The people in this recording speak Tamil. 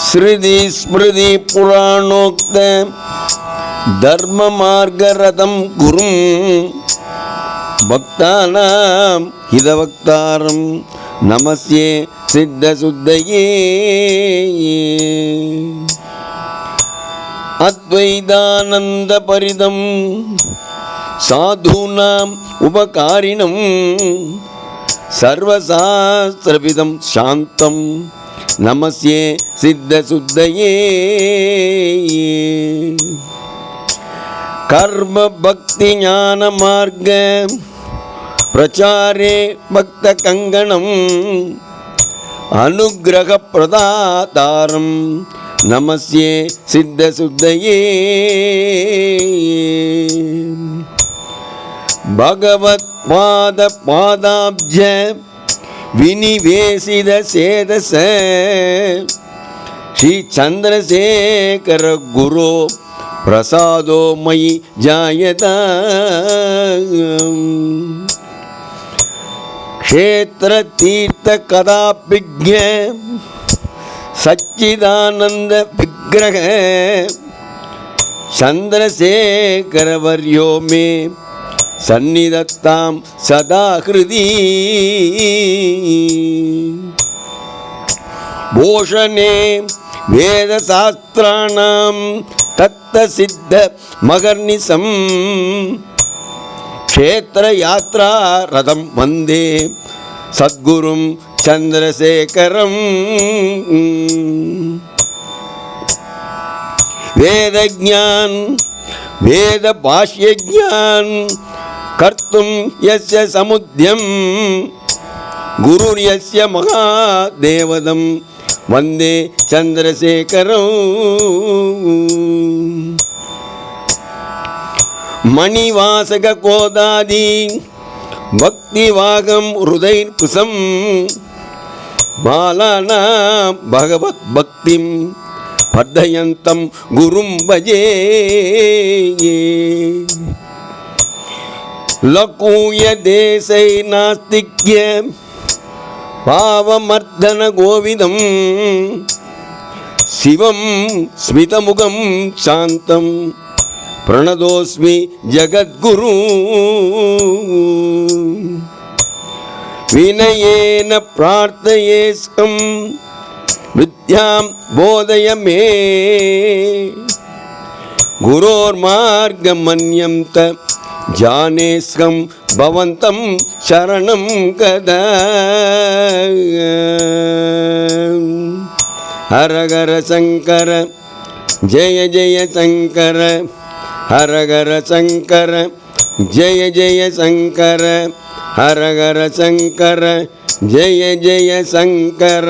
ஸ்ருதி ஸ்மிருதி புராணோக்த தர்ம மார்கரதம் குரும் பக்தானாம் ஹிதவக்தாரம் நமஸ்யே சித்த சுத்தையே. அத்வைதானந்த பரிதம் சாதுனாம் உபகாரிணம் சர்வசாஸ்திரவிதம் சாந்தம் நமஸ்யே சித்த சுத்தையே. கர்ம பக்தி ஞான மார்க்க பிரச்சாரே பக்த கங்கணம் அனுக்கிரக பிரதாதாரம் நமஸ்யே சித்த சுத்தையே. பகவத் பாத பாதாப்ஜ வினிவேசித சேதச ஸ்ரீ சந்திரசேகர குரு பிரசாதோ மயி ஜாயதா. க்ஷேத்திர தீர்த்த கதாபிக்ஞ சச்சிதானந்த விக்கிரக சந்திரசேகரவர்யோ மே சந்நிதத்தாம் சதா ஹிருதி. போஷணே வேத சாஸ்திராணாம் தத்த சித்த மகர்நிசம் க்ஷேத்திர யாத்ரா ரதம் வந்தே சத்குரும் சந்திரசேகரம். வேதஜ்ஞான் வேத பாஷ்யஜ்ஞான் கர்த்தும் யஸ்ய சமுத்யம் குருர் யஸ்ய மகாதேவதம் வந்தே சந்திரசேகரம். மணிவாசக கோதாதி பக்திவாகம் ஹிருதயபுசம் பாலானாம் பகவத் பக்திம் வர்தயந்தம் குரும் பஜே. லகூய தேசை நாஸ்திக்ய பாவமர்தன கோவிதம் சிவம் ஸ்மிதமுகம் சாந்தம் பிரணதோஸ்மி ஜகத்குரு. வினயேன பிரார்த்தயேஸ்கம் வித்யாம் போதய மே குரோர் மார்கமன்யம் த ஜானேஸ்கம் பவந்தம் சரணம் கதா. ஹரஹர சங்கர ஜெய ஜெய சங்கர ஹரஹர சங்கர ஜெய ஜெய சங்கர ஹரஹர சங்கர ஜெய ஜெய சங்கர.